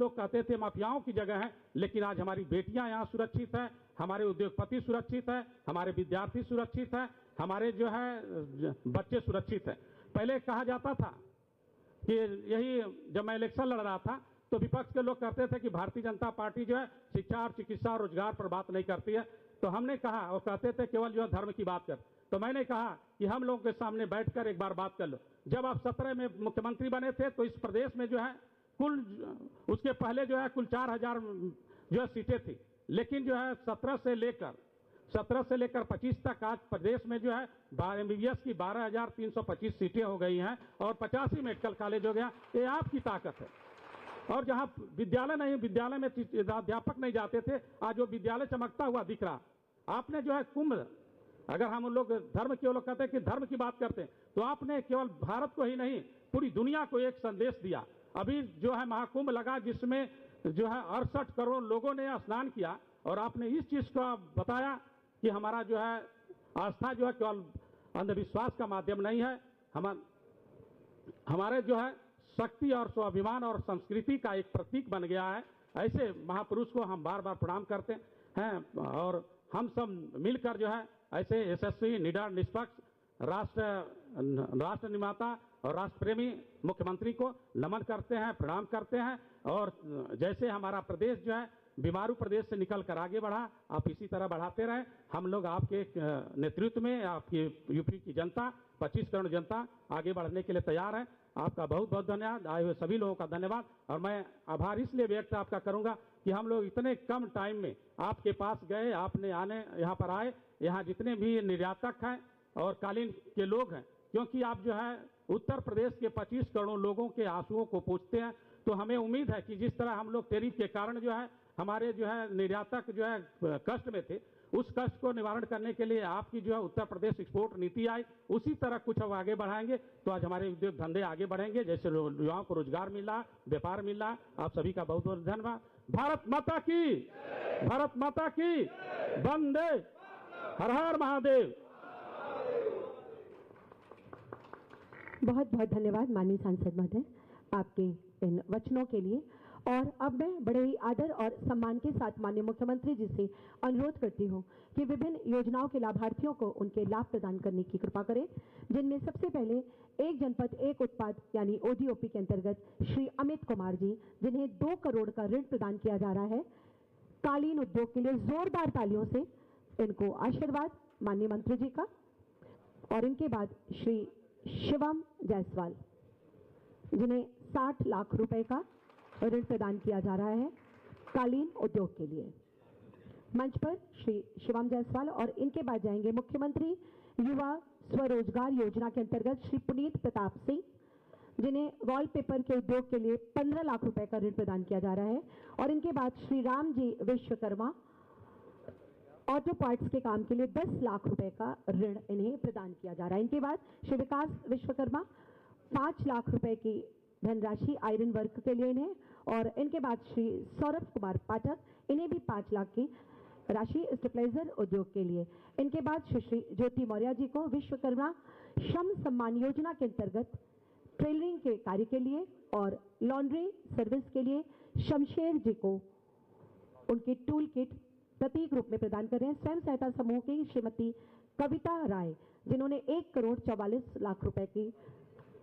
लोग कहते थे माफियाओं की जगह है, लेकिन आज हमारी बेटियां यहाँ सुरक्षित है, हमारे उद्योगपति सुरक्षित है, हमारे विद्यार्थी सुरक्षित है, हमारे जो है बच्चे सुरक्षित है। पहले कहा जाता था कि यही, जब मैं इलेक्शन लड़ रहा था तो विपक्ष के लोग कहते थे कि भारतीय जनता पार्टी जो है शिक्षा और चिकित्सा और रोजगार पर बात नहीं करती है। तो हमने कहा, और कहते थे केवल जो है धर्म की बात कर, तो मैंने कहा कि हम लोगों के सामने बैठकर एक बार बात कर लो। जब आप 17 में मुख्यमंत्री बने थे तो इस प्रदेश में जो है कुल, उसके पहले जो है कुल 4000 जो है सीटें थी, लेकिन जो है 17 से लेकर 25 तक आज प्रदेश में जो है MBBS की 12,325 सीटें हो गई हैं और 85 मेडिकल कॉलेज हो गया। ये आपकी ताकत है। और जहां विद्यालय नहीं, विद्यालय में अध्यापक नहीं जाते थे, आज वो विद्यालय चमकता हुआ दिख रहा। आपने जो है कुंभ, अगर हम लोग धर्म के लोग कहते हैं कि धर्म की बात करते हैं, तो आपने केवल भारत को ही नहीं पूरी दुनिया को एक संदेश दिया। अभी जो है महाकुंभ लगा, जिसमें जो है 68 करोड़ लोगों ने स्नान किया, और आपने इस चीज को बताया कि हमारा जो है आस्था जो है केवल अंधविश्वास का माध्यम नहीं है, हमारे जो है शक्ति और स्वाभिमान और संस्कृति का एक प्रतीक बन गया है। ऐसे महापुरुष को हम बार बार प्रणाम करते हैं और हम सब मिलकर जो है ऐसे यशस्वी, निडर, निष्पक्ष राष्ट्र निर्माता और राष्ट्र प्रेमी मुख्यमंत्री को नमन करते हैं, प्रणाम करते हैं। और जैसे हमारा प्रदेश जो है बीमारू प्रदेश से निकल कर आगे बढ़ा, आप इसी तरह बढ़ाते रहें। हम लोग आपके नेतृत्व में, आपकी यूपी की जनता, 25 करोड़ जनता आगे बढ़ने के लिए तैयार है। आपका बहुत बहुत धन्यवाद, आए हुए सभी लोगों का धन्यवाद। और मैं आभार इसलिए व्यक्त आपका करूंगा कि हम लोग इतने कम टाइम में आपके पास गए, आपने यहाँ पर आए, यहाँ जितने भी निर्यातक हैं और कालीन के लोग हैं, क्योंकि आप जो है उत्तर प्रदेश के 25 करोड़ लोगों के आंसुओं को पूछते हैं, तो हमें उम्मीद है कि जिस तरह हम लोग टैरिफ के कारण जो है हमारे जो है निर्यातक जो है कष्ट में थे, उस कष्ट को निवारण करने के लिए आपकी जो है उत्तर प्रदेश एक्सपोर्ट नीति आई, उसी तरह कुछ हम आगे बढ़ाएंगे तो आज हमारे उद्योग धंधे आगे बढ़ेंगे। जैसे युवाओं को रोजगार मिल रहा, व्यापार मिल रहा। आप सभी का बहुत बहुत धन्यवाद। भारत माता की, भारत माता की, वंदे, हर हर महादेव। बहुत बहुत धन्यवाद माननीय सांसद महोदय आपके इन वचनों के लिए। और अब मैं बड़े ही आदर और सम्मान के साथ माननीय मुख्यमंत्री जी से अनुरोध करती हूं कि विभिन्न योजनाओं के लाभार्थियों को उनके लाभ प्रदान करने की कृपा करें, जिनमें सबसे पहले एक जनपद एक उत्पाद यानी ODOP के अंतर्गत श्री अमित कुमार जी, जिन्हें 2 करोड़ का ऋण प्रदान किया जा रहा है। कालीन उद्योग के लिए जोरदार तालियों से इनको आशीर्वाद माननीय मंत्री जी का। और इनके बाद श्री शिवम जायसवाल, जिन्हें 60 लाख रुपए का ऋण प्रदान किया जा रहा है कालीन उद्योग के लिए। मंच पर श्री शिवम जायसवाल और इनके बाद जाएंगे मुख्यमंत्री युवा स्वरोजगार योजना के अंतर्गत श्री पुनीत प्रताप सिंह, जिन्हें वॉलपेपर के उद्योग के लिए 15 लाख रुपए का ऋण प्रदान किया जा रहा है। और इनके बाद श्री राम जी विश्वकर्मा, ऑटो पार्ट्स के काम के लिए 10 लाख रुपए का ऋण इन्हें प्रदान किया जा रहा है। इनके बाद श्री विकास विश्वकर्मा 5 लाख रुपए की धनराशि आयरन वर्क के लिए इन्हें। और इनके बाद श्री सौरभ कुमार पाठक, इन्हें भी 5 लाख की राशि स्टेबलाइजर उद्योग के लिए। इनके बाद श्री ज्योति मौर्य जी को विश्वकर्मा श्रम सम्मान योजना के अंतर्गत टेलरिंग के कार्य के लिए और लॉन्ड्री सर्विस के लिए शमशेर जी को उनकी टूल किट प्रतीक रूप में प्रदान कर रहे हैं। स्वयं सहायता समूह की श्रीमती कविता राय, जिन्होंने 1 करोड़ 44 लाख रुपए की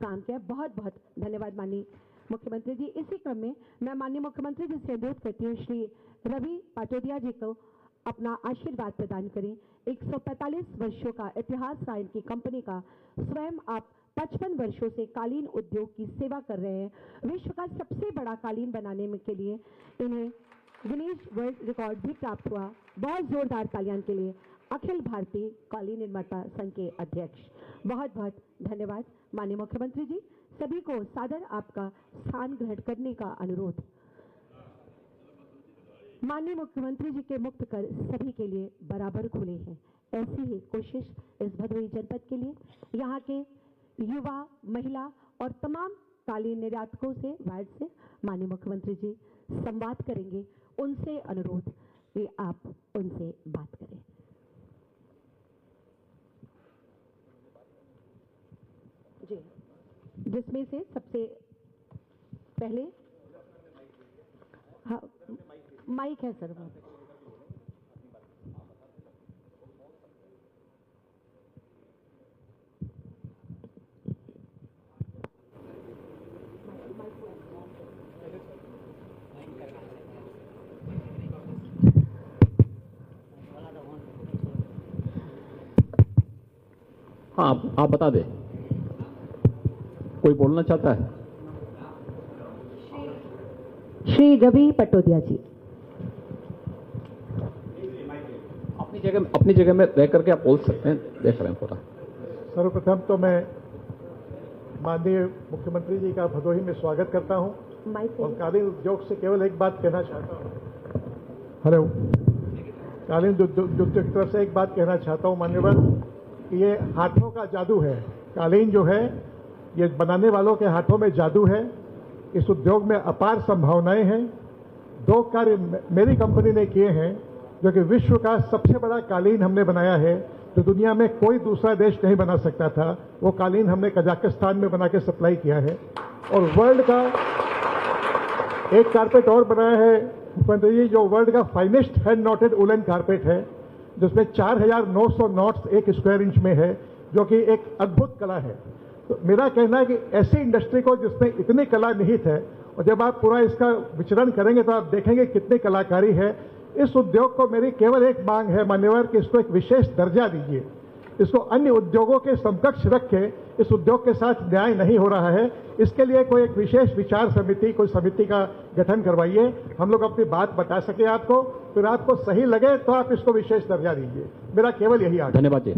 काम किया। बहुत बहुत धन्यवाद माननीय मुख्यमंत्री जी। इसी क्रम में मैं माननीय मुख्यमंत्री जी से अनुरोध करती हूँ श्री रवि पाटोदिया जी को अपना आशीर्वाद प्रदान करें। 145 वर्षों का इतिहास रहा इनकी कंपनी का। स्वयं आप 55 वर्षों से कालीन उद्योग की सेवा कर रहे हैं। विश्व का सबसे बड़ा कालीन बनाने में के लिए इन्हें गिनीज वर्ल्ड रिकॉर्ड भी प्राप्त हुआ। बहुत जोरदार तालियां के लिए अखिल भारतीय कालीन निर्माता संघ के अध्यक्ष। बहुत बहुत धन्यवाद माननीय मुख्यमंत्री जी। सभी को सादर आपका स्थान ग्रहण करने का अनुरोध। माननीय मुख्यमंत्री जी के मुक्त कर सभी के लिए बराबर खुले हैं, ऐसी ही कोशिश इस भदोही जनपद के लिए यहाँ के युवा, महिला और तमाम कालीन निर्यातकों से, वार्ड से माननीय मुख्यमंत्री जी संवाद करेंगे। उनसे अनुरोध कि आप उनसे बात करें। जी, जिसमें से सबसे पहले हाँ, माइक है सर। हाँ, आप बता दें, कोई बोलना चाहता है? श्री रवि पटोदिया जी। अपनी जगह में रह करके आप बोल सकते हैं, देख रहे हैं पूरा। सर्वप्रथम तो मैं माननीय मुख्यमंत्री जी का भदोही में स्वागत करता हूं माइक और कालीन उद्योग से केवल एक बात कहना चाहता हूं। हेलो, कालीन उद्योग की तरफ से एक बात कहना चाहता हूं मान्यवर, कि ये हाथों का जादू है। कालीन जो है ये बनाने वालों के हाथों में जादू है। इस उद्योग में अपार संभावनाएं हैं। 2 कार्य मेरी कंपनी ने किए हैं, जो कि विश्व का सबसे बड़ा कालीन हमने बनाया है, जो दुनिया में कोई दूसरा देश नहीं बना सकता था। वो कालीन हमने कजाकिस्तान में बना के सप्लाई किया है। और वर्ल्ड का एक कारपेट और बनाया है मुख्यमंत्री जी, जो वर्ल्ड का finest hand noted woollen carpet है, जिसमें 4900 नॉट्स 1 स्क्वायर इंच में है, जो कि एक अद्भुत कला है। तो मेरा कहना है कि ऐसी इंडस्ट्री को जिसमें इतनी कला निहित है, और जब आप पूरा इसका विचरण करेंगे तो आप देखेंगे कितनी कलाकारी है। इस उद्योग को मेरी केवल एक मांग है मान्यवर, कि इसको एक विशेष दर्जा दीजिए। इसको अन्य उद्योगों के समकक्ष रख के इस उद्योग के साथ न्याय नहीं हो रहा है। इसके लिए कोई एक विशेष विचार समिति, कोई समिति का गठन करवाइए, हम लोग अपनी बात बता सके आपको, फिर आपको सही लगे तो आप इसको विशेष दर्जा दीजिए। मेरा केवल यही आग्रह। धन्यवाद जी।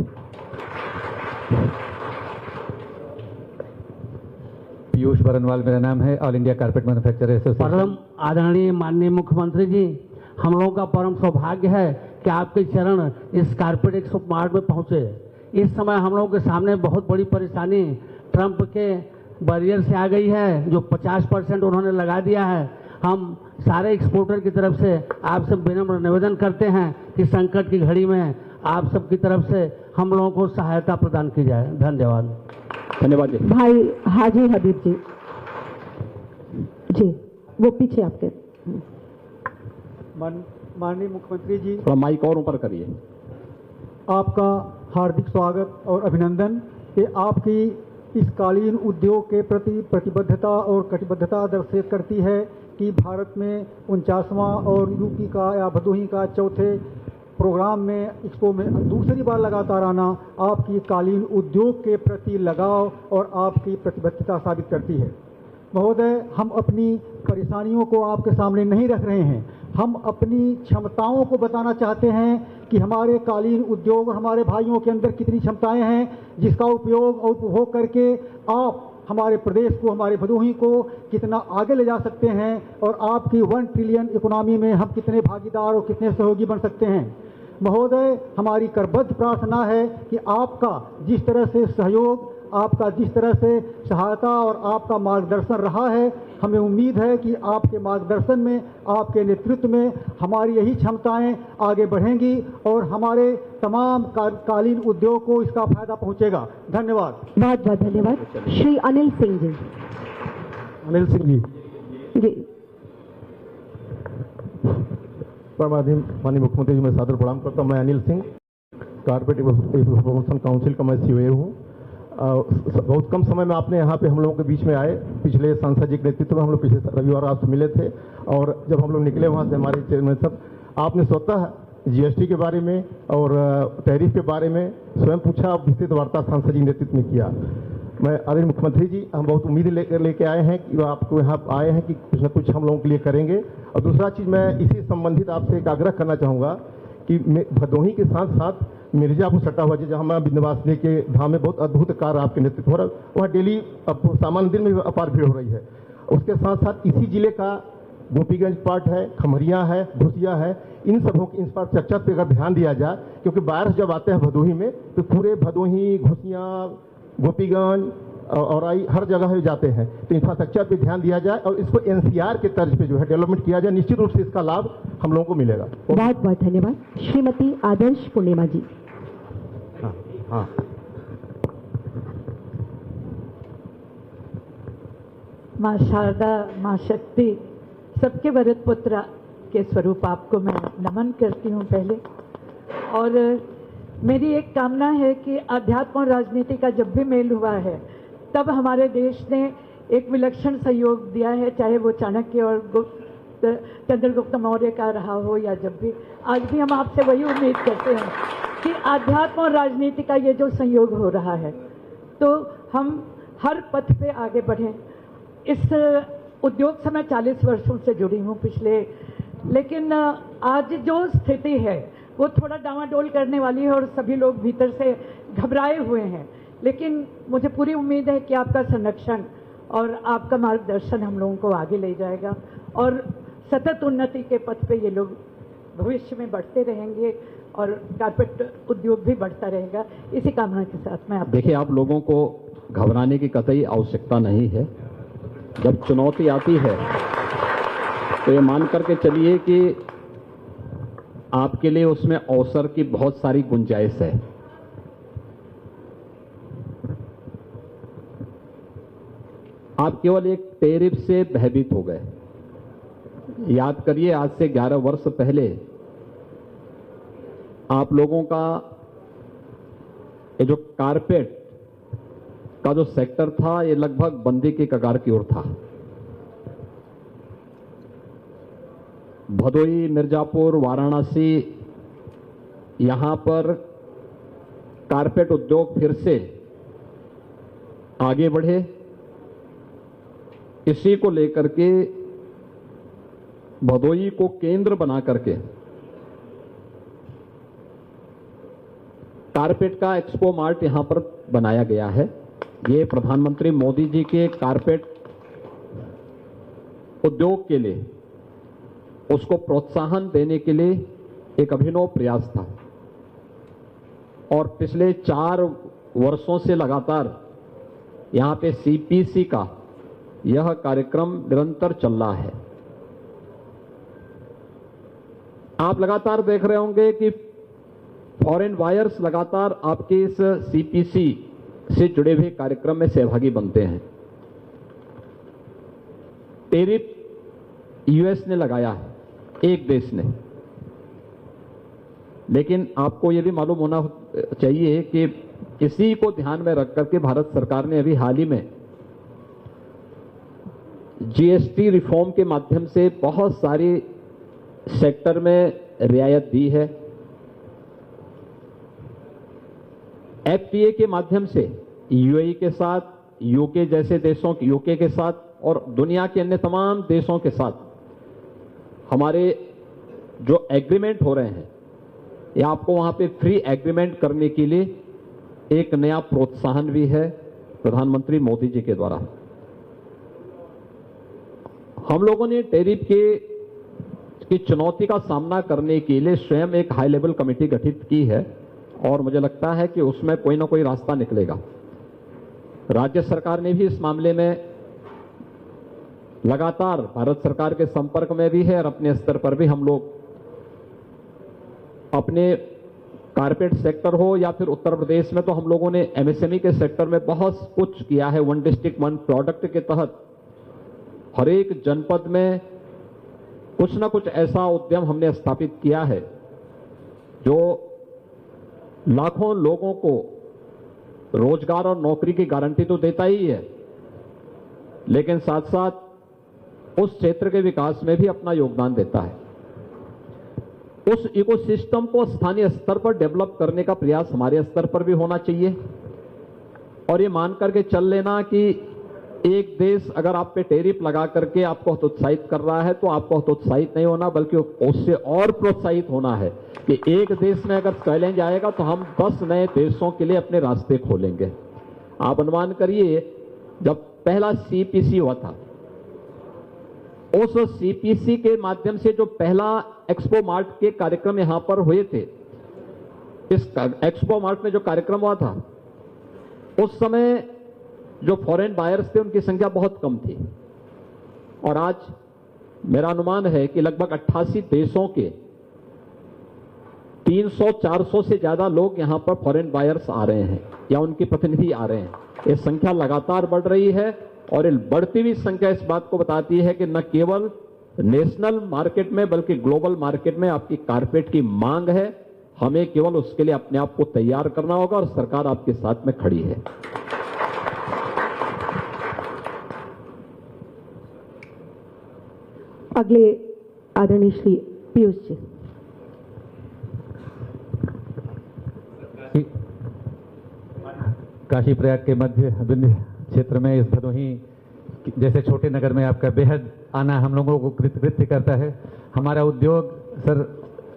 पीयूष बरनवाल मेरा नाम है, all India carpet manufacturer association. परम आदरणीय माननीय मुख्यमंत्री जी, हम लोगों का परम सौभाग्य है कि आपके चरण इस कारपेट एक्सपो मार्ट में पहुंचे। इस समय हम लोगों के सामने बहुत बड़ी परेशानी ट्रंप के बैरियर से आ गई है, जो 50% उन्होंने लगा दिया है। हम सारे एक्सपोर्टर की तरफ से आपसे विनम्र निवेदन करते हैं कि संकट की घड़ी में आप सबकी तरफ से हम लोगों को सहायता प्रदान की जाए। धन्यवाद। धन्यवाद जी। भाई हाजी हबीब जी। जी, वो पीछे आपके। माननीय मुख्यमंत्री जी, थोड़ा माइक और ऊपर करिए। आपका हार्दिक स्वागत और अभिनंदन कि आपकी इस कालीन उद्योग के प्रति प्रतिबद्धता और कटिबद्धता दर्शित करती है कि भारत में 49वां और यूपी का या भदोही का चौथे प्रोग्राम में एक्सपो में दूसरी बार लगातार आना आपकी कालीन उद्योग के प्रति लगाव और आपकी प्रतिबद्धता साबित करती है। महोदय, हम अपनी परेशानियों को आपके सामने नहीं रख रहे हैं, हम अपनी क्षमताओं को बताना चाहते हैं कि हमारे कालीन उद्योग और हमारे भाइयों के अंदर कितनी क्षमताएं हैं, जिसका उपयोग और उपभोग करके आप हमारे प्रदेश को, हमारे भदोही को कितना आगे ले जा सकते हैं और आपकी 1 ट्रिलियन इकोनॉमी में हम कितने भागीदार और कितने सहयोगी बन सकते हैं। महोदय, हमारी करबद्ध प्रार्थना है कि आपका जिस तरह से सहयोग, आपका जिस तरह से सहायता और आपका मार्गदर्शन रहा है, हमें उम्मीद है कि आपके मार्गदर्शन में, आपके नेतृत्व में हमारी यही क्षमताएं आगे बढ़ेंगी और हमारे तमाम कालीन उद्योग को इसका फायदा पहुंचेगा। धन्यवाद। बहुत बहुत धन्यवाद। श्री अनिल सिंह जी। अनिल सिंह जी। जी, माननीय मुख्यमंत्री जी, मैं सादर प्रणाम करता हूँ। मैं Anil Singh, carpet promotion council का मैं सीओए हूँ। बहुत कम समय में आपने यहाँ पे हम लोगों के बीच में आए। पिछले सांसद जी के नेतृत्व में हम लोग पिछले रविवार आपसे मिले थे, और जब हम लोग निकले वहाँ से हमारे चेयरमैन साहब, आपने स्वतः जीएसटी के बारे में और टैरिफ के बारे में स्वयं पूछा, विस्तृत वार्ता सांसद जी के नेतृत्व में किया। मैं आदरणीय मुख्यमंत्री जी, हम बहुत उम्मीद लेके आए हैं कि आपको यहाँ आए हैं कि कुछ न कुछ हम लोगों के लिए करेंगे। और दूसरा चीज़, मैं इसी संबंधित आपसे एक आग्रह करना चाहूँगा कि भदोही के साथ साथ मिर्जापुर सटा हुआ, जहाँ मैं विंध्यवासिनी के धाम में बहुत अद्भुत कार्य आपके नेतृत्व हो रहा है, वहाँ डेली सामान्य दिन में अपार भीड़ हो रही है। उसके साथ साथ इसी जिले का गोपीगंज पार्ट है, खमरिया है, घुसिया है, इन सबों की इंफ्रास्ट्रक्चर पे अगर ध्यान दिया जाए, क्योंकि बारिश जब आते हैं भदोही में तो पूरे भदोही, घुसिया, गोपीगंज और आई हर जगह जाते हैं, तो इंफ्रास्ट्रक्चर पे ध्यान दिया जाए और इसको एनसीआर के तर्ज पे जो है डेवलपमेंट किया जाए, निश्चित रूप से इसका लाभ हम लोगों को मिलेगा। बहुत बहुत धन्यवाद। श्रीमती आदर्श पूर्णिमा जी। हाँ, माँ शारदा, माँ शक्ति सबके वरद पुत्र के स्वरूप आपको मैं नमन करती हूँ पहले। और मेरी एक कामना है कि अध्यात्म और राजनीति का जब भी मेल हुआ है तब हमारे देश ने एक विलक्षण सहयोग दिया है, चाहे वो चाणक्य और चंद्रगुप्त मौर्य का रहा हो या जब भी। आज भी हम आपसे वही उम्मीद करते हैं कि अध्यात्म और राजनीति का ये जो संयोग हो रहा है तो हम हर पथ पे आगे बढ़ें। इस उद्योग से मैं 40 वर्षों से जुड़ी हूँ पिछले, लेकिन आज जो स्थिति है वो थोड़ा डामाडोल करने वाली है और सभी लोग भीतर से घबराए हुए हैं, लेकिन मुझे पूरी उम्मीद है कि आपका संरक्षण और आपका मार्गदर्शन हम लोगों को आगे ले जाएगा और सतत उन्नति के पथ पे ये लोग भविष्य में बढ़ते रहेंगे और कारपेट उद्योग भी बढ़ता रहेगा। इसी कामना के साथ मैं आप देखिए, आप लोगों को घबराने की कतई आवश्यकता नहीं है। जब चुनौती आती है तो ये मान करके चलिए कि आपके लिए उसमें अवसर की बहुत सारी गुंजाइश है। आप केवल एक टैरिफ से भयभीत हो गए। याद करिए, आज से 11 वर्ष पहले आप लोगों का ये जो कारपेट का जो सेक्टर था ये लगभग बंदी की कगार की ओर था। भदोई, मिर्जापुर, वाराणसी, यहां पर कारपेट उद्योग फिर से आगे बढ़े। इसी को लेकर के भदोई को केंद्र बना करके कारपेट का एक्सपो मार्ट यहां पर बनाया गया है। ये प्रधानमंत्री मोदी जी के कारपेट उद्योग के लिए, उसको प्रोत्साहन देने के लिए एक अभिनव प्रयास था और पिछले 4 वर्षों से लगातार यहां पे सीपीसी का यह कार्यक्रम निरंतर चल रहा है। आप लगातार देख रहे होंगे कि फॉरेन बायर्स लगातार आपके इस सीपीसी से जुड़े हुए कार्यक्रम में सहभागी बनते हैं। टैरिफ यूएस ने लगाया है, एक देश ने, लेकिन आपको यह भी मालूम होना चाहिए कि इसी को ध्यान में रख करके भारत सरकार ने अभी हाल ही में जीएसटी रिफॉर्म के माध्यम से बहुत सारी सेक्टर में रियायत दी है। एफटीए के माध्यम से यूएई के साथ, यूके जैसे देशों, यूके के साथ और दुनिया के अन्य तमाम देशों के साथ हमारे जो एग्रीमेंट हो रहे हैं, या आपको वहां पे फ्री एग्रीमेंट करने के लिए एक नया प्रोत्साहन भी है प्रधानमंत्री मोदी जी के द्वारा। हम लोगों ने टैरिफ की चुनौती का सामना करने के लिए स्वयं एक हाई लेवल कमेटी गठित की है और मुझे लगता है कि उसमें कोई ना कोई रास्ता निकलेगा। राज्य सरकार ने भी इस मामले में लगातार भारत सरकार के संपर्क में भी है और अपने स्तर पर भी हम लोग अपने कारपेट सेक्टर हो या फिर उत्तर प्रदेश में तो हम लोगों ने एमएसएमई के सेक्टर में बहुत कुछ किया है। 1 डिस्ट्रिक्ट 1 प्रोडक्ट के तहत हर एक जनपद में कुछ ना कुछ ऐसा उद्यम हमने स्थापित किया है जो लाखों लोगों को रोजगार और नौकरी की गारंटी तो देता ही है, लेकिन साथ साथ उस क्षेत्र के विकास में भी अपना योगदान देता है। उस इकोसिस्टम को स्थानीय स्तर पर डेवलप करने का प्रयास हमारे स्तर पर भी होना चाहिए और ये मान करके चल लेना कि एक देश अगर आप पे टैरिफ लगा करके आपको हतोत्साहित कर रहा है तो आपको हतोत्साहित नहीं होना, बल्कि उससे और प्रोत्साहित होना है कि एक देश में अगर चैलेंज आएगा तो हम 10 नए देशों के लिए अपने रास्ते खोलेंगे। आप अनुमान करिए, जब पहला सीपीसी हुआ था, उस सीपीसी के माध्यम से जो पहला एक्सपो मार्ट के कार्यक्रम यहां पर हुए थे, इस एक्सपो मार्ट में जो कार्यक्रम हुआ था उस समय जो फॉरेन बायर्स थे उनकी संख्या बहुत कम थी और आज मेरा अनुमान है कि लगभग 88 देशों के 300-400 से ज्यादा लोग यहां पर फॉरेन बायर्स आ रहे हैं या उनके प्रतिनिधि आ रहे हैं। ये संख्या लगातार बढ़ रही है और ये बढ़ती हुई संख्या इस बात को बताती है कि न केवल नेशनल मार्केट में बल्कि ग्लोबल मार्केट में आपकी कारपेट की मांग है। हमें केवल उसके लिए अपने आप को तैयार करना होगा और सरकार आपके साथ में खड़ी है। अगले आदरणीय श्री पीयूष जी। काशी प्रयाग के मध्य विंध्य क्षेत्र में इस भदोही जैसे छोटे नगर में आपका बेहद आना हम लोगों को कृतकृत्य करता है। हमारा उद्योग सर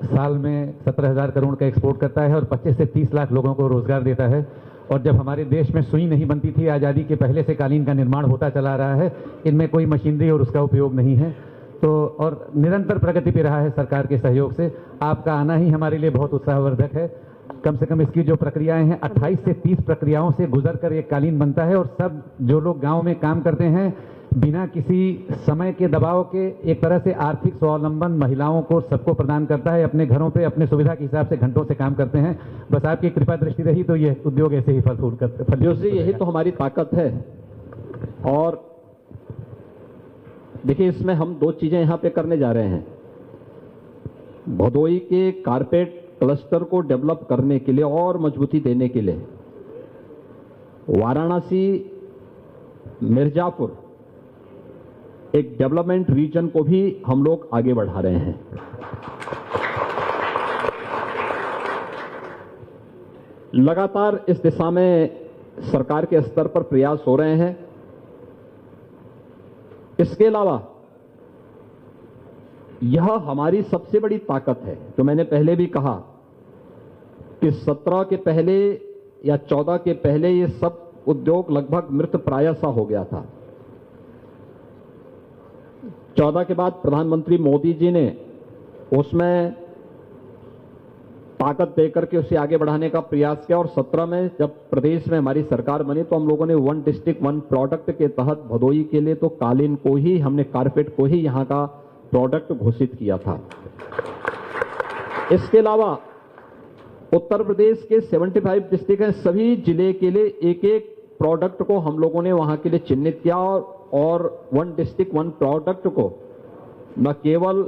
साल में 17,000 करोड़ का एक्सपोर्ट करता है और 25 से 30 लाख लोगों को रोजगार देता है। और जब हमारे देश में सुई नहीं बनती थी, आज़ादी के पहले से कालीन का निर्माण होता चला रहा है। इनमें कोई मशीनरी और उसका उपयोग नहीं है, तो और निरंतर प्रगति पे रहा है सरकार के सहयोग से। आपका आना ही हमारे लिए बहुत उत्साहवर्धक है। कम से कम इसकी जो प्रक्रियाएं हैं 28 से 30 प्रक्रियाओं से गुजर कर एक कालीन बनता है और सब जो लोग गांव में काम करते हैं बिना किसी समय के दबाव के एक तरह से आर्थिक स्वावलंबन महिलाओं को सबको प्रदान करता है। अपने घरों पे अपने सुविधा के हिसाब से घंटों से काम करते हैं। बस आपकी कृपा दृष्टि रही तो ये उद्योग ऐसे ही फल फूल करते। पीयूष जी, यही तो हमारी ताकत है। और देखिए, इसमें हम 2 चीजें यहां पे करने जा रहे हैं। भदोही के कारपेट क्लस्टर को डेवलप करने के लिए और मजबूती देने के लिए वाराणसी मिर्जापुर एक डेवलपमेंट रीजन को भी हम लोग आगे बढ़ा रहे हैं। लगातार इस दिशा में सरकार के स्तर पर प्रयास हो रहे हैं। इसके अलावा यह हमारी सबसे बड़ी ताकत है, जो मैंने पहले भी कहा कि 17 के पहले या 14 के पहले ये सब उद्योग लगभग मृत प्राय सा हो गया था। 14 के बाद प्रधानमंत्री मोदी जी ने उसमें ताकत देकर के उसे आगे बढ़ाने का प्रयास किया और 17 में जब प्रदेश में हमारी सरकार बनी तो हम लोगों ने 1 डिस्ट्रिक्ट 1 प्रोडक्ट के तहत भदोही के लिए तो कालीन को ही, हमने कारपेट को ही यहां का प्रोडक्ट घोषित किया था। इसके अलावा उत्तर प्रदेश के 75 डिस्ट्रिक्ट हैं, सभी जिले के लिए एक एक प्रोडक्ट को हम लोगों ने वहां के लिए चिन्हित किया और 1 डिस्ट्रिक्ट 1 प्रोडक्ट को न केवल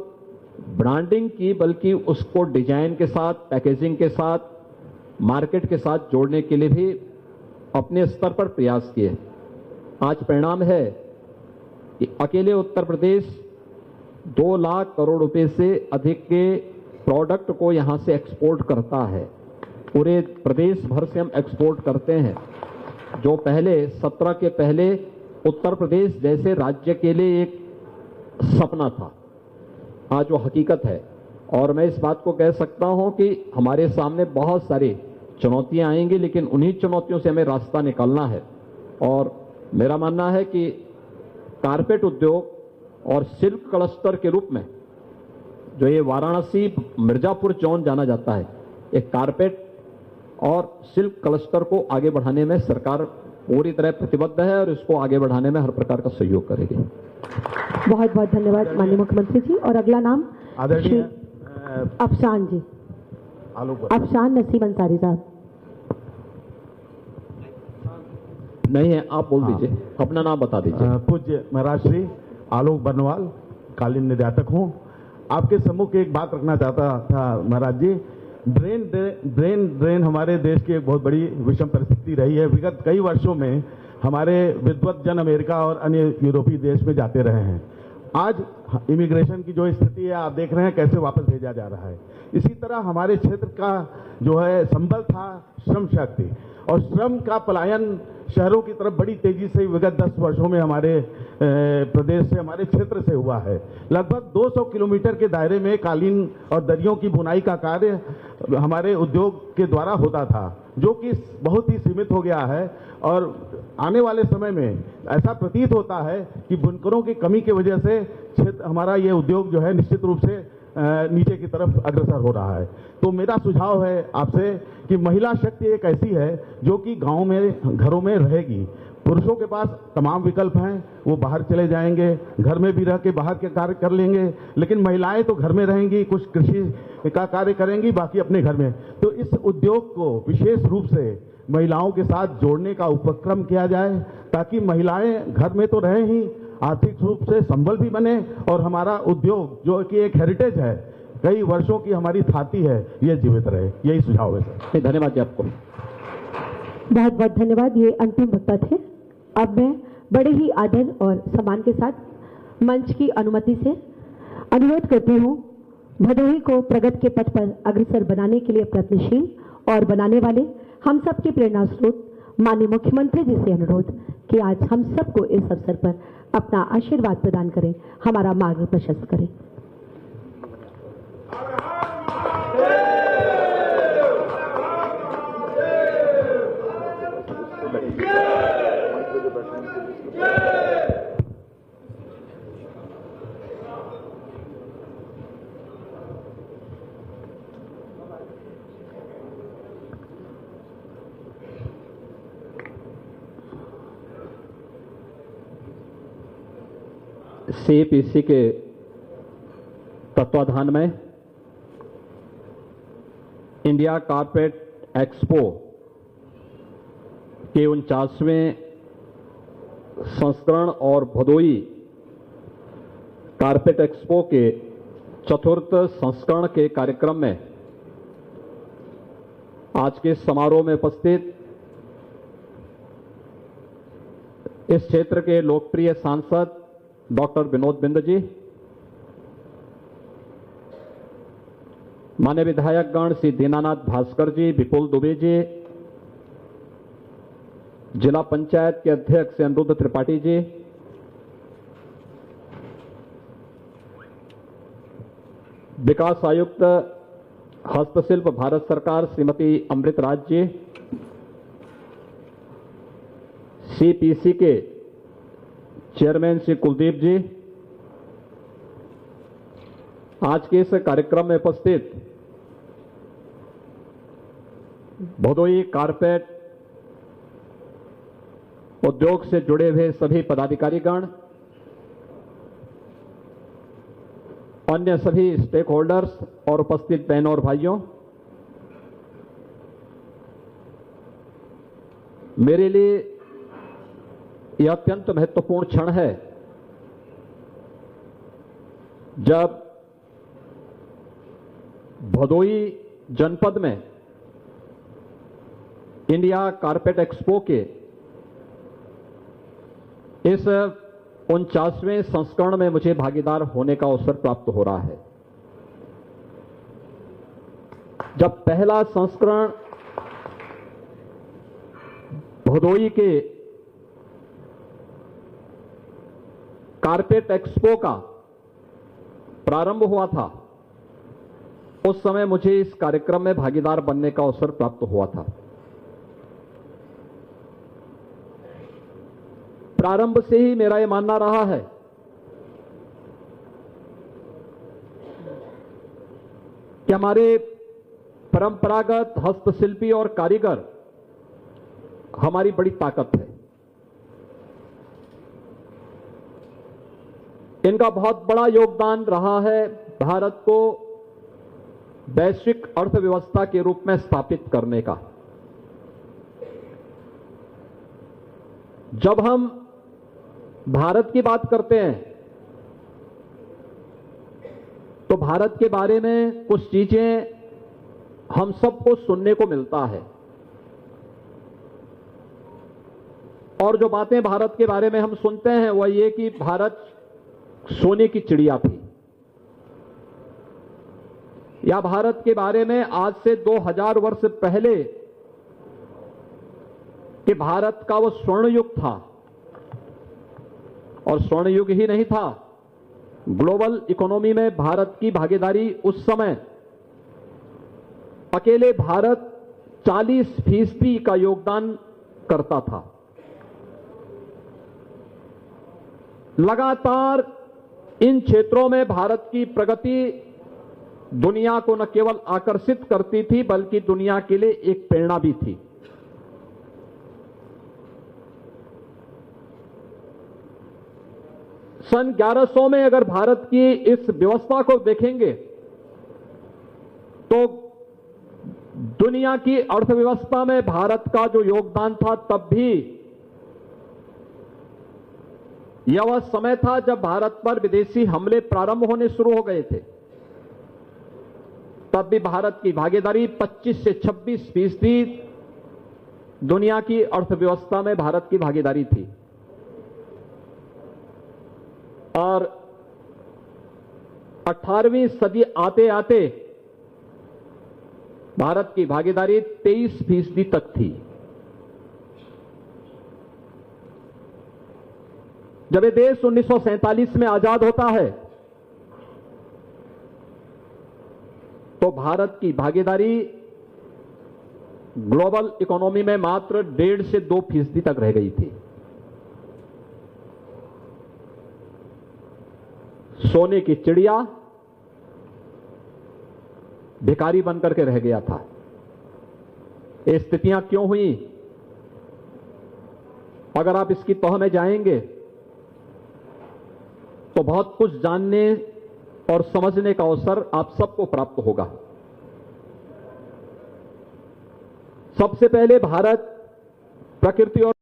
ब्रांडिंग की बल्कि उसको डिजाइन के साथ, पैकेजिंग के साथ, मार्केट के साथ जोड़ने के लिए भी अपने स्तर पर प्रयास किए। आज परिणाम है कि अकेले उत्तर प्रदेश 2 लाख करोड़ रुपए से अधिक के प्रोडक्ट को यहां से एक्सपोर्ट करता है। पूरे प्रदेश भर से हम एक्सपोर्ट करते हैं, जो पहले 17 के पहले उत्तर प्रदेश जैसे राज्य के लिए एक सपना था, आज वो हकीकत है। और मैं इस बात को कह सकता हूं कि हमारे सामने बहुत सारी चुनौतियां आएंगी, लेकिन उन्हीं चुनौतियों से हमें रास्ता निकालना है। और मेरा मानना है कि कारपेट उद्योग और सिल्क क्लस्टर के रूप में जो ये वाराणसी मिर्जापुर जोन जाना जाता है, एक कारपेट और सिल्क क्लस्टर को आगे बढ़ाने में सरकार पूरी तरह प्रतिबद्ध है और इसको आगे बढ़ाने में हर प्रकार का सहयोग करेगी। बहुत बहुत धन्यवाद माननीय मुख्यमंत्री जी। और अगला नाम आदरणीय अफशान जी, अफशान नसीब अंसारी साहब। नहीं है, आप बोल दीजिए, अपना नाम बता दीजिए। पूज्य महाराज श्री आलोक बर्नवाल, कालीन निर्यातक हूँ। आपके सम्मुख एक बात रखना चाहता था महाराज जी। ड्रेन हमारे देश की एक बहुत बड़ी विषम परिस्थिति रही है। विगत कई वर्षों में हमारे विद्वत जन अमेरिका और अन्य यूरोपीय देश में जाते रहे हैं। आज इमिग्रेशन की जो स्थिति है, आप देख रहे हैं कैसे वापस भेजा जा रहा है। इसी तरह हमारे क्षेत्र का जो है संबल था श्रम शक्ति, और श्रम का पलायन शहरों की तरफ बड़ी तेजी से विगत 10 वर्षों में हमारे प्रदेश से, हमारे क्षेत्र से हुआ है। लगभग 200 किलोमीटर के दायरे में कालीन और दरियों की बुनाई का कार्य हमारे उद्योग के द्वारा होता था, जो कि बहुत ही सीमित हो गया है। और आने वाले समय में ऐसा प्रतीत होता है कि बुनकरों की कमी की वजह से क्षेत्र हमारा ये उद्योग जो है निश्चित रूप से नीचे की तरफ अग्रसर हो रहा है। तो मेरा सुझाव है आपसे कि महिला शक्ति एक ऐसी है जो कि गांव में, घरों में रहेगी। पुरुषों के पास तमाम विकल्प हैं, वो बाहर चले जाएंगे, घर में भी रह के बाहर के कार्य कर लेंगे, लेकिन महिलाएं तो घर में रहेंगी, कुछ कृषि का कार्य करेंगी, बाकी अपने घर में। तो इस उद्योग को विशेष रूप से महिलाओं के साथ जोड़ने का उपक्रम किया जाए, ताकि महिलाएं घर में तो रहें ही, आर्थिक रूप से संबल भी बने और हमारा उद्योग जो कि एक हेरिटेज है, कई वर्षों की हमारी थाती है, ये जीवित रहे। यही सुझाव है सर। धन्यवाद जी आपको। बहुत बहुत धन्यवाद। ये अंतिम वक्ता थे। अब मैं बड़े ही आदर और सम्मान के साथ मंच की अनुमति से अनुरोध करती हूँ भदोही को प्रगति के पथ पर अग्रसर बनाने के लिए प्रयत्नशील और बनाने वाले हम सबके प्रेरणा स्रोत माननीय मुख्यमंत्री जी से अनुरोध कि आज हम सबको इस अवसर पर अपना आशीर्वाद प्रदान करें, हमारा मार्ग प्रशस्त करें। CPC के तत्वाधान में इंडिया कारपेट एक्सपो के 49वें संस्करण और भदोही कारपेट एक्सपो के चतुर्थ संस्करण के कार्यक्रम में आज के समारोह में उपस्थित इस क्षेत्र के लोकप्रिय सांसद डॉक्टर विनोद बिंद जी, मान्य विधायकगण श्री दीनानाथ भास्कर जी, विपुल दुबे जी, जिला पंचायत के अध्यक्ष अनिरुद्ध त्रिपाठी जी, विकास आयुक्त हस्तशिल्प भारत सरकार श्रीमती अमृत राज जी, CPC के चेयरमैन श्री कुलदीप जी, आज के इस कार्यक्रम में उपस्थित भदोही कारपेट उद्योग से जुड़े हुए सभी पदाधिकारीगण, अन्य सभी स्टेक होल्डर्स और उपस्थित बहनों और भाइयों, मेरे लिए यह अत्यंत महत्वपूर्ण क्षण है जब भदोही जनपद में इंडिया कारपेट एक्सपो के इस 49वें संस्करण में मुझे भागीदार होने का अवसर प्राप्त हो रहा है। जब पहला संस्करण भदोही के कारपेट एक्सपो का प्रारंभ हुआ था, उस समय मुझे इस कार्यक्रम में भागीदार बनने का अवसर प्राप्त हुआ था। प्रारंभ से ही मेरा यह मानना रहा है कि हमारे परंपरागत हस्तशिल्पी और कारीगर हमारी बड़ी ताकत है। इनका बहुत बड़ा योगदान रहा है भारत को वैश्विक अर्थव्यवस्था के रूप में स्थापित करने का। जब हम भारत की बात करते हैं तो भारत के बारे में कुछ चीजें हम सबको सुनने को मिलता है, और जो बातें भारत के बारे में हम सुनते हैं वह ये कि भारत सोने की चिड़िया थी, या भारत के बारे में आज से 2000 वर्ष पहले कि भारत का वो स्वर्ण युग था, और स्वर्ण युग ही नहीं था, ग्लोबल इकोनॉमी में भारत की भागीदारी उस समय अकेले भारत 40% का योगदान करता था। लगातार इन क्षेत्रों में भारत की प्रगति दुनिया को न केवल आकर्षित करती थी बल्कि दुनिया के लिए एक प्रेरणा भी थी। सन 1100 में अगर भारत की इस व्यवस्था को देखेंगे तो दुनिया की अर्थव्यवस्था में भारत का जो योगदान था तब भी यह वह समय था जब भारत पर विदेशी हमले प्रारंभ होने शुरू हो गए थे। तब भी भारत की भागीदारी 25 से 26% दुनिया की अर्थव्यवस्था में भारत की भागीदारी थी और 18वीं सदी आते आते भारत की भागीदारी 23% तक थी। जब ये देश 1947 में आजाद होता है तो भारत की भागीदारी ग्लोबल इकोनॉमी में मात्र 1.5 से 2% तक रह गई थी। सोने की चिड़िया भिखारी बनकर के रह गया था। ये स्थितियां क्यों हुई? अगर आप इसकी तह में जाएंगे तो बहुत कुछ जानने और समझने का अवसर आप सबको प्राप्त होगा। सबसे पहले भारत प्रकृति और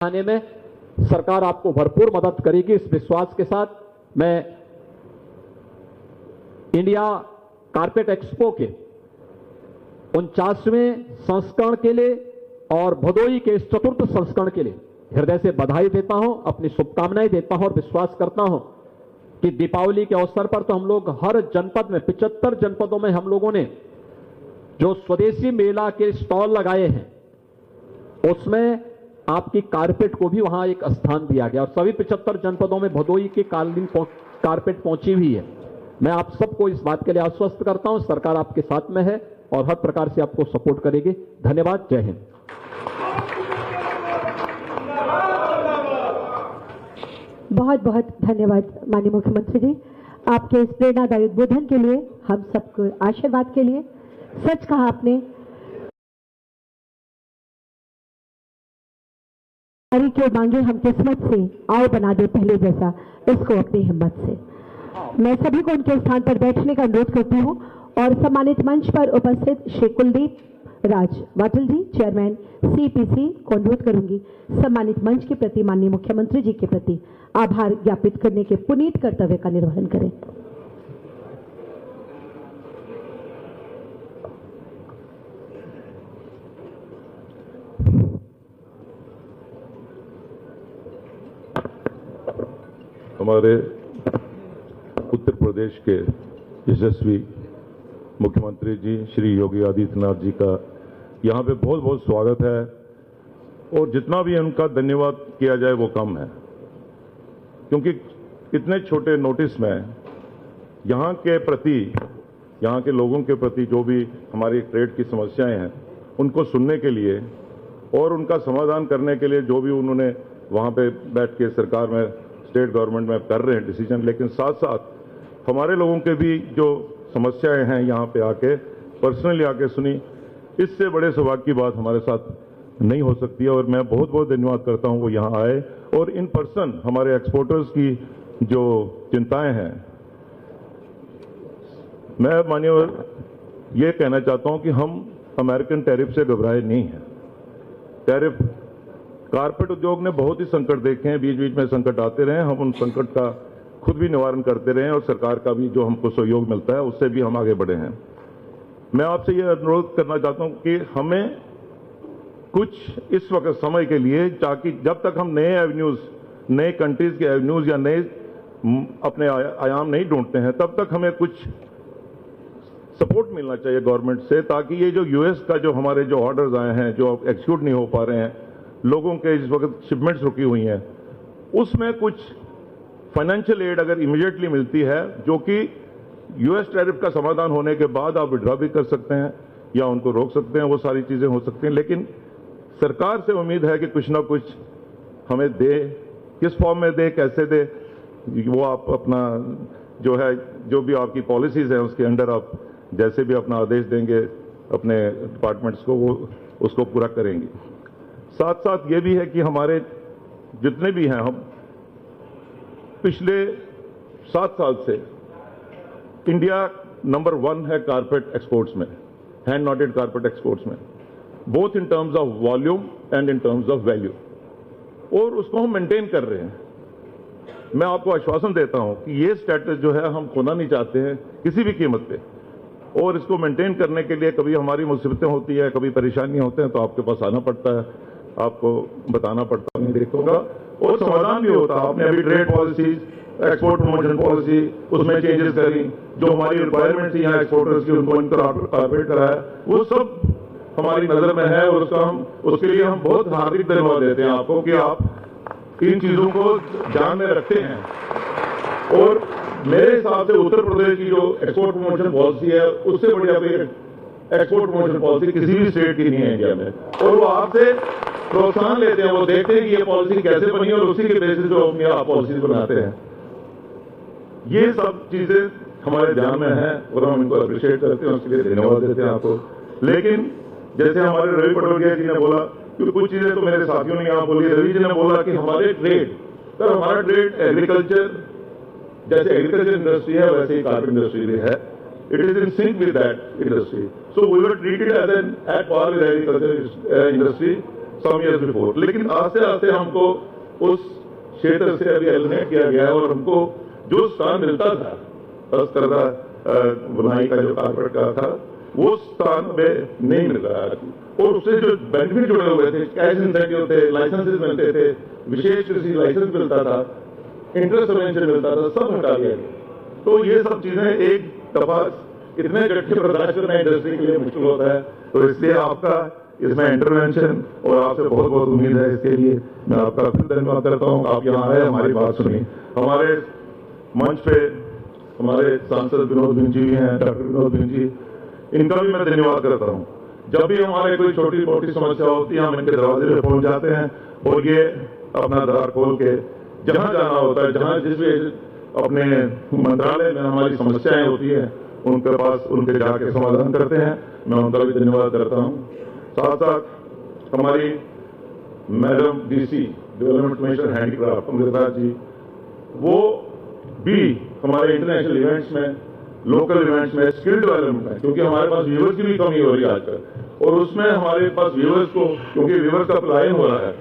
आने में सरकार आपको भरपूर मदद करेगी। इस विश्वास के साथ मैं इंडिया कारपेट एक्सपो के 49वें संस्करण के लिए और भदोई के इस चतुर्थ संस्करण के लिए हृदय से बधाई देता हूं, अपनी शुभकामनाएं देता हूं और विश्वास करता हूं कि दीपावली के अवसर पर तो हम लोग हर जनपद में 75 जनपदों में हम लोगों ने जो स्वदेशी मेला के स्टॉल लगाए हैं उसमें आपकी कारपेट को भी वहां एक स्थान दिया गया और सभी 75 जनपदों में भदोई की कालीन कारपेट पहुंची हुई है। मैं आप सबको इस बात के लिए आश्वस्त करता हूं, सरकार आपके साथ में है और हर प्रकार से आपको सपोर्ट करेगी। धन्यवाद। जय हिंद। बहुत बहुत धन्यवाद माननीय मुख्यमंत्री जी, आपके इस प्रेरणादायी उद्बोधन के लिए, हम सबको आशीर्वाद के लिए। सच कहा आपने, हमारी क्यों मांगे हम किस्मत से, आओ बना दे पहले जैसा इसको अपनी हिम्मत से। मैं सभी को उनके स्थान पर बैठने का अनुरोध करती हूँ और सम्मानित मंच पर उपस्थित श्री कुलदीप राज वाटल जी, चेयरमैन CPC को अनुरोध करूंगी सम्मानित मंच के प्रति माननीय मुख्यमंत्री जी के प्रति आभार ज्ञापित करने के पुनीत कर्तव्य का निर्वहन करें। हमारे उत्तर प्रदेश के यशस्वी मुख्यमंत्री जी श्री योगी आदित्यनाथ जी का यहाँ पे बहुत बहुत स्वागत है और जितना भी उनका धन्यवाद किया जाए वो कम है, क्योंकि इतने छोटे नोटिस में यहाँ के प्रति, यहाँ के लोगों के प्रति जो भी हमारी ट्रेड की समस्याएं हैं उनको सुनने के लिए और उनका समाधान करने के लिए जो भी उन्होंने वहाँ पे बैठ के सरकार में, स्टेट गवर्नमेंट में कर रहे हैं डिसीजन, लेकिन साथ साथ हमारे लोगों के भी जो समस्याएं हैं यहाँ पे आके पर्सनली आके सुनी, इससे बड़े सौभाग्य की बात हमारे साथ नहीं हो सकती है। और मैं बहुत बहुत धन्यवाद करता हूँ वो यहाँ आए और इन पर्सन हमारे एक्सपोर्टर्स की जो चिंताएं हैं, मैं माननीय ये कहना चाहता हूँ कि हम अमेरिकन टैरिफ से घबराए नहीं हैं। टैरिफ, कारपेट उद्योग ने बहुत ही संकट देखे हैं, बीच बीच में संकट आते रहे, हम उन संकट का खुद भी निवारण करते रहे और सरकार का भी जो हमको सहयोग मिलता है उससे भी हम आगे बढ़े हैं। मैं आपसे ये अनुरोध करना चाहता हूं कि हमें कुछ इस वक्त समय के लिए, ताकि जब तक हम नए एवेन्यूज, नए कंट्रीज के एवेन्यूज या नए अपने आयाम नहीं ढूंढते हैं, तब तक हमें कुछ सपोर्ट मिलना चाहिए गवर्नमेंट से, ताकि ये जो यूएस का जो हमारे जो ऑर्डर्स आए हैं जो एक्सिक्यूट नहीं हो पा रहे हैं, लोगों के इस वक्त शिपमेंट्स रुकी हुई हैं, उसमें कुछ फाइनेंशियल एड अगर इमीडिएटली मिलती है, जो कि यूएस टैरिफ का समाधान होने के बाद आप विड्रॉ भी कर सकते हैं या उनको रोक सकते हैं, वो सारी चीजें हो सकती हैं। लेकिन सरकार से उम्मीद है कि कुछ ना कुछ हमें दे, किस फॉर्म में दे, कैसे दे, वो आप अपना जो है, जो भी आपकी पॉलिसीज हैं उसके अंडर आप जैसे भी अपना आदेश देंगे अपने डिपार्टमेंट्स को, वो उसको पूरा करेंगे। साथ साथ ये भी है कि हमारे जितने भी हैं, हम पिछले 7 साल से इंडिया नंबर 1 है कारपेट एक्सपोर्ट्स में, हैंड नॉटेड कारपेट एक्सपोर्ट्स में, both in terms of volume and in terms of value, और उसको हम मेंटेन कर रहे हैं। मैं आपको आश्वासन देता हूं कि ये स्टेटस जो है हम खोना नहीं चाहते हैं किसी भी कीमत पे, और इसको मेंटेन करने के लिए कभी हमारी मुसीबतें होती है, कभी परेशानियां होते हैं, तो आपके पास आना पड़ता है, आपको बताना पड़ता है, देखूंगा और समाधान भी होता है। आपने अभी trade policies, export promotion policy, उसमें चेंजेस करी, जो हमारी रिक्वायरमेंट थी यहाँ एक्सपोर्टर्स की, उनको कारपेट कराया, वो सब हमारी नजर में है और उसके लिए हम बहुत हार्दिक धन्यवाद देते हैं आपको कि आप इन चीजों को ध्यान में रखते हैं। और मेरे हिसाब से उत्तर प्रदेश की जो एक्सपोर्ट प्रमोशन पॉलिसी है, उससे बढ़िया कोई एक्सपोर्ट प्रमोशन पॉलिसी किसी भी स्टेट की नहीं है इंडिया में, और वो आपसे प्रोत्साहन लेते हैं, वो देखते हैं कि ये पॉलिसी कैसे बनी और उसी के बेसिस पे अपनी आप पॉलिसी बनाते हैं। ये सब चीजें हमारे ध्यान में है और हम इनको अप्रिशिएट करते हैं, उसके लिए धन्यवाद देते हैं आपको। लेकिन जैसे हमारे रवि पटोरिया जी ने बोला, क्योंकि कुछ चीजें तो मेरे साथियों ने यहाँ बोली, रवि जी ने बोला कि हमारे ट्रेड, सर हमारा ट्रेड एग्रीकल्चर, जैसे एग्रीकल्चर इंडस्ट्री है वैसे ही कारपेट इंडस्ट्री भी है, it is in sync with that industry, so we were treated as an at par with agriculture industry. Some years before, लेकिन आस्ते आस्ते हमको उस क्षेत्र से अभी एलिमिनेट किया गया है और हमको जो स्थान मिलता था हस्तकरघा बुनाई का जो कारपेट का था वो स्थान में नहीं मिल रहा है। और उससे जो बेनिफिट जुड़े हुए थे, कैश इंसेंटिव थे, लाइसेंसेस मिलते थे, विशेष कृषि लाइसेंस मिलता था, इंटरेस्ट सबवेंशन मिलता था, सब हटा दिया गया। तो ये सब चीजें एक दफा इतने गट्ठे बर्दाश्त करना इंडस्ट्री के लिए मुश्किल होता है। तो इसलिए आपका इसमें इंटरवेंशन और आपसे बहुत बहुत उम्मीद है, इसके लिए मैं आपका फिर धन्यवाद करता हूँ। आप यहाँ आए, हमारी बात सुनी। हमारे मंच पे हमारे सांसद विनोद बिंद जी भी हैं, डॉक्टर विनोद बिंद जी, इनका भी मैं धन्यवाद करता हूँ। जब भी हमारे कोई छोटी मोटी समस्या होती है हम इनके दरवाजे पे पहुंच जाते हैं और ये अपना द्वार खोल के जहां जाना होता है, जहां जिस भी अपने मंत्रालय में हमारी समस्याएं होती है उनके पास उनके जाके समाधान करते हैं। मैं उनका भी धन्यवाद करता हूँ। साथ साथ हमारी madam DC development commissioner handicraft Amrita ji, वो भी हमारे इंटरनेशनल इवेंट्स में, लोकल इवेंट्स में, स्किल डेवलपमेंट में, क्योंकि हमारे पास व्यूअर्स की भी कमी हो रही है आजकल, और उसमें हमारे पास व्यूअर्स को, क्योंकि व्यूअर्स का पलायन हो रहा है,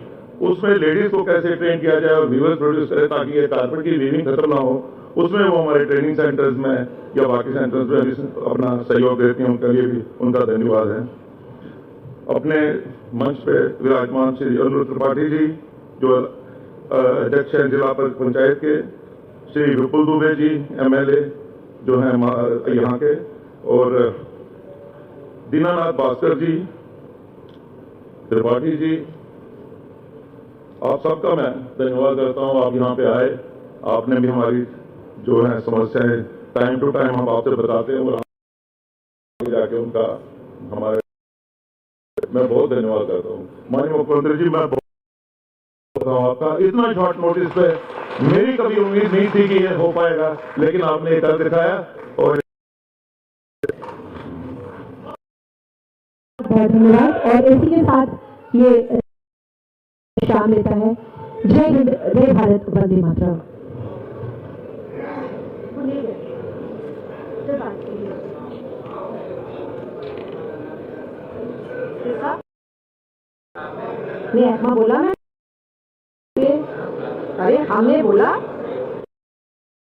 उसमें लेडीज को कैसे ट्रेन किया जाए और व्यूअर्स प्रोड्यूस करे ताकि ये कारपेट की वीविंग खत्म ना हो, उसमें वो हमारे ट्रेनिंग सेंटर्स में या बाकी सेंटर्स में भी अपना सहयोग देती हैं। उनके लिए भी उनका धन्यवाद है। अपने मंच पे विराजमान श्री अनुरुद्ध त्रिपाठी जी, जो अध्यक्ष हैं जिला पंचायत के, श्री विपुल दुबे जी MLA जो हैं यहाँ के, और दीनानाथ भास्कर जी, त्रिपाठी जी, आप सबका मैं धन्यवाद करता हूँ। आप यहाँ पे आए, आपने भी हमारी जो है समस्याएं टाइम टू टाइम हम आपसे बताते हैं और जाके उनका हमारे मैं बहुत धन्यवाद करता हूँ। माननीय मुख्यमंत्री जी, मैं बहुत आपका इतना शॉर्ट नोटिस पे मेरी कभी उम्मीद नहीं थी कि ये हो पाएगा, लेकिन आपने एक कर दिखाया। और बहुत धन्यवाद। और इसी के साथ ये शाम लेता है जय हिंद, जय भारत, वंदे मातरम। नहीं, ऐसा बोला मैं, अरे हमने बोला